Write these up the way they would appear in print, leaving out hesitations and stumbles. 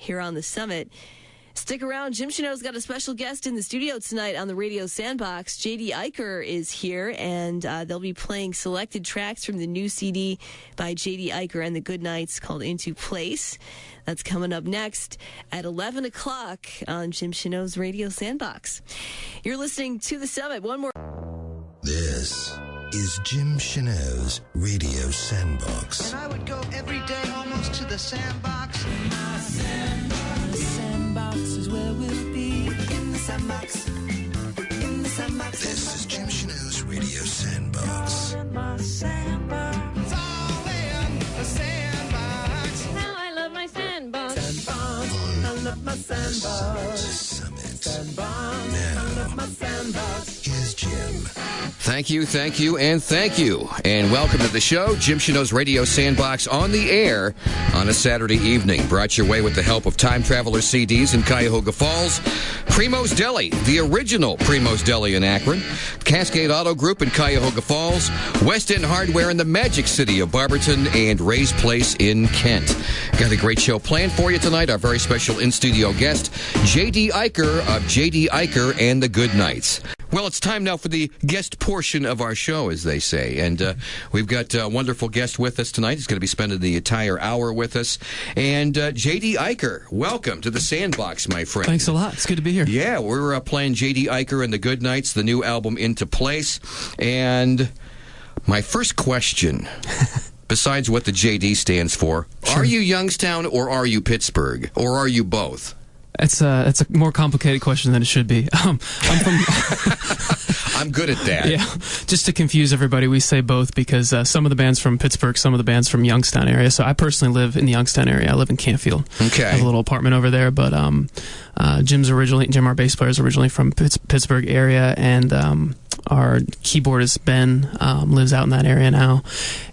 here on the Summit. Stick around. Jim Chenot's got a special guest in the studio tonight on the Radio Sandbox. JD Eicher is here, and they'll be playing selected tracks from the new CD by JD Eicher and the Goodnights called Into Place. That's coming up next at 11 o'clock on Jim Chenot's Radio Sandbox. You're listening to the Summit. One more. This is Jim Chenot's Radio Sandbox. And I would go every day almost to the sandbox. My sandbox, sandbox is where we'll be. In the sandbox, in the sandbox. This is Jim Chenot's Radio Sandbox. My sandbox. It's all in the sandbox. Now I love my sandbox. Sandbox, I love my sandbox. Summit. Sandbox, Now, I love my sandbox. here's Jim. Thank you, and thank you. And welcome to the show, Jim Chenot's Radio Sandbox on the air on a Saturday evening. Brought your way with the help of Time Traveler CDs in Cuyahoga Falls, Primo's Deli, the original Primo's Deli in Akron, Cascade Auto Group in Cuyahoga Falls, West End Hardware in the Magic City of Barberton, and Ray's Place in Kent. Got a great show planned for you tonight. Our very special in-studio guest, JD Eicher of JD Eicher and the Goodnights. Well, it's time now for the guest portion of our show, as they say. And we've got a wonderful guest with us tonight. He's going to be spending the entire hour with us. And JD Eicher, welcome to the Sandbox, my friend. Thanks a lot. It's good to be here. Yeah, we're playing JD Eicher and the Goodnights, the new album Into Place. And my first question, besides what the JD stands for, Sure. Are you Youngstown or are you Pittsburgh? Or are you both? It's a more complicated question than it should be. I'm from... I'm good at that. Yeah, just to confuse everybody, we say both because some of the band's from Pittsburgh, some of the band's from Youngstown area. So I personally live in the Youngstown area. I live in Canfield. Okay. I have a little apartment over there, but Jim, our bass player, is originally from Pittsburgh area, and our keyboardist Ben lives out in that area now,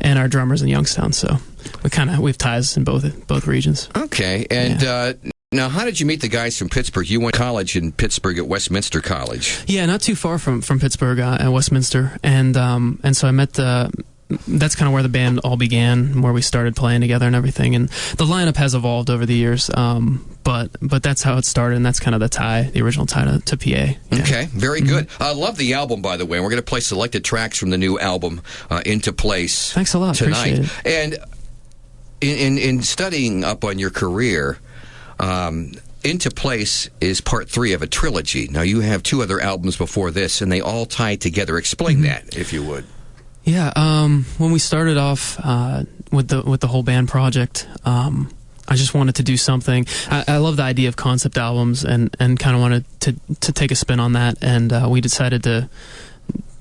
and our drummer's in Youngstown. So we have ties in both regions. Okay, and. Yeah. Now, how did you meet the guys from Pittsburgh? You went to college in Pittsburgh at Westminster College. Yeah, not too far from Pittsburgh at Westminster, and so I met that's kind of where the band all began, where we started playing together and everything. And the lineup has evolved over the years, but that's how it started, and that's kind of the original tie to PA. Yeah. Okay, very good. I love the album, by the way. We're going to play selected tracks from the new album, Into Place. Thanks a lot. Tonight. Appreciate it. And in studying up on your career, Into Place is part 3 of a trilogy. Now, you have 2 other albums before this, and they all tie together. Explain that, if you would. Yeah, when we started off with the whole band project, I just wanted to do something. I love the idea of concept albums, and kind of wanted to take a spin on that, and we decided to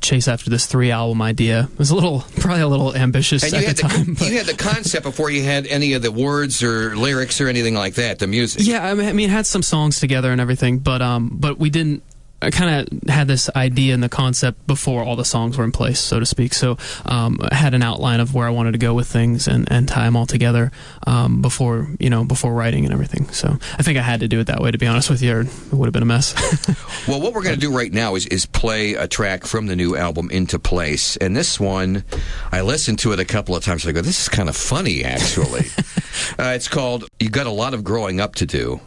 chase after this 3-album idea. It was probably a little ambitious at the time. You had the concept before you had any of the words or lyrics or anything like that, the music. Yeah, I mean, it had some songs together and everything, but we didn't. I kind of had this idea and the concept before all the songs were in place, so to speak. So I had an outline of where I wanted to go with things and tie them all together before writing and everything. So I think I had to do it that way, to be honest with you, or it would have been a mess. Well, what we're going to do right now is play a track from the new album Into Place. And this one, I listened to it a couple of times and I go, this is kind of funny, actually. It's called You Got a Lot of Growing Up to Do.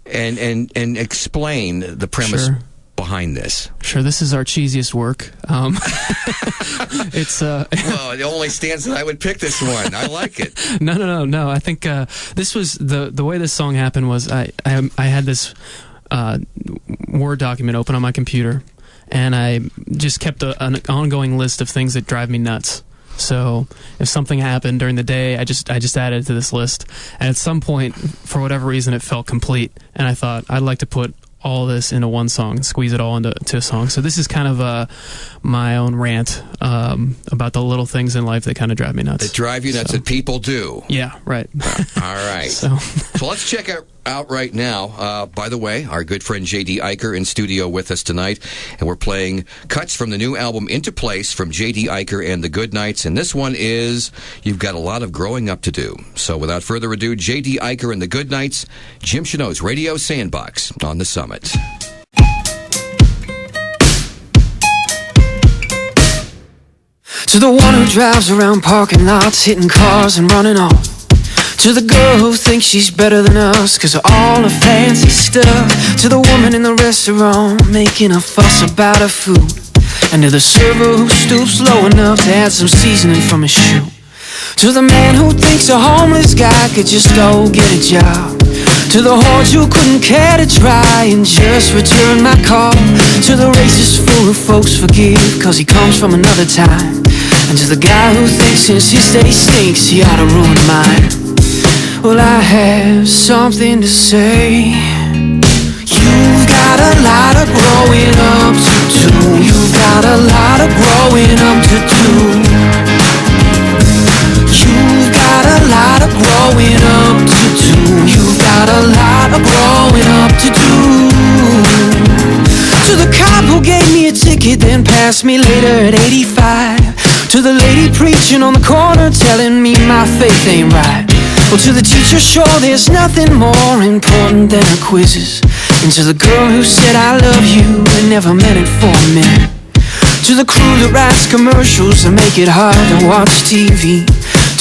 And explain the premise behind this. Sure, this is our cheesiest work. It's well, it only stands that I would pick this one. I like it. No. I think this was the way this song happened was I had this Word document open on my computer, and I just kept an ongoing list of things that drive me nuts. So if something happened during the day, I just added it to this list. And at some point, for whatever reason, it felt complete. And I thought, I'd like to put all this into one song and squeeze it all into a song. So this is kind of my own rant about the little things in life that kind of drive me nuts. That drive you nuts that people do. Yeah, right. All right. So let's check out right now. By the way, our good friend JD Eicher in studio with us tonight, and we're playing cuts from the new album Into Place from JD Eicher and the Goodnights, and this one is You've Got a Lot of Growing Up to Do. So without further ado, JD Eicher and the Goodnights, Jim Chenot's Radio Sandbox on the Summit. To the one who drives around parking lots, hitting cars and running off. To the girl who thinks she's better than us 'cause of all her fancy stuff. To the woman in the restaurant making a fuss about her food. And to the server who stoops low enough to add some seasoning from his shoe. To the man who thinks a homeless guy could just go get a job. To the hordes who couldn't care to try and just return my call. To the racist fool who folks forgive 'cause he comes from another time. And to the guy who thinks since his day stinks he ought to ruin mine. Well, I have something to say. You've got a lot of growing up to do. You've got a lot of growing up to do. You've got a lot of growing up to do. You've got a lot of growing up to do. To the cop who gave me a ticket then passed me later at 85. To the lady preaching on the corner telling me my faith ain't right. Well, to the teacher, sure, there's nothing more important than her quizzes. And to the girl who said I love you and never meant it for a minute. To the crew that writes commercials that make it hard to watch TV.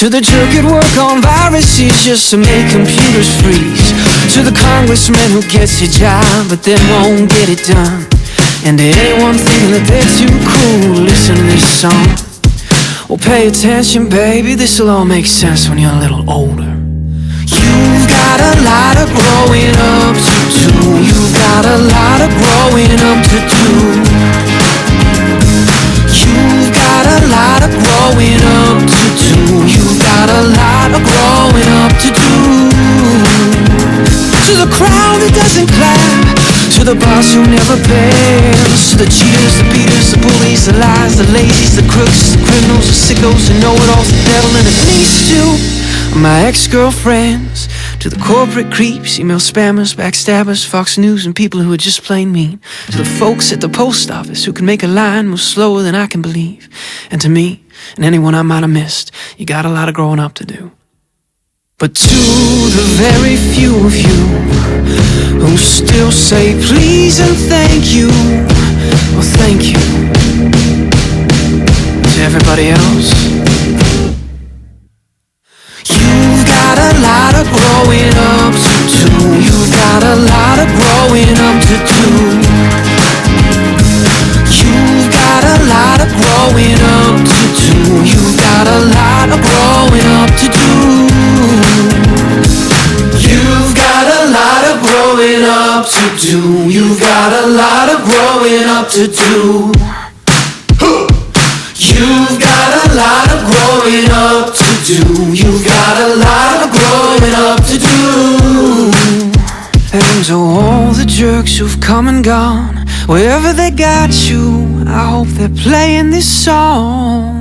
To the jerk at work on viruses just to make computers freeze. To the congressman who gets a job but then won't get it done. And to anyone thinking that they're too cool, listen to this song. Well, pay attention, baby, this'll all make sense when you're a little older. You've got a lot of growing up to do. You've got a lot of growing up to do. You've got a lot of growing up to do. You've got a lot of growing up to do. To the crowd that doesn't clap. To the boss who never bears. To the cheaters, the beaters, the bullies, the lies, the lazies, the crooks, the criminals, the sickos, the know-it-alls, the devil, and at least two of my ex-girlfriends. To the corporate creeps, email spammers, backstabbers, Fox News, and people who are just plain mean. To the folks at the post office who can make a line move slower than I can believe. And to me, and anyone I might have missed, you got a lot of growing up to do. But to the very few of you who still say please and thank you, well, thank you. To everybody else, you've got a lot of growing up to do. You've got a lot of growing up to do. You've got a lot of growing up to do. You've got a lot of growing up to do. You've got a lot of growing up to do. You've got a lot of growing up to do. You've got a lot of growing up to do. You've got a lot of growing up to do. And to all the jerks who've come and gone, wherever they got you, I hope they're playing this song.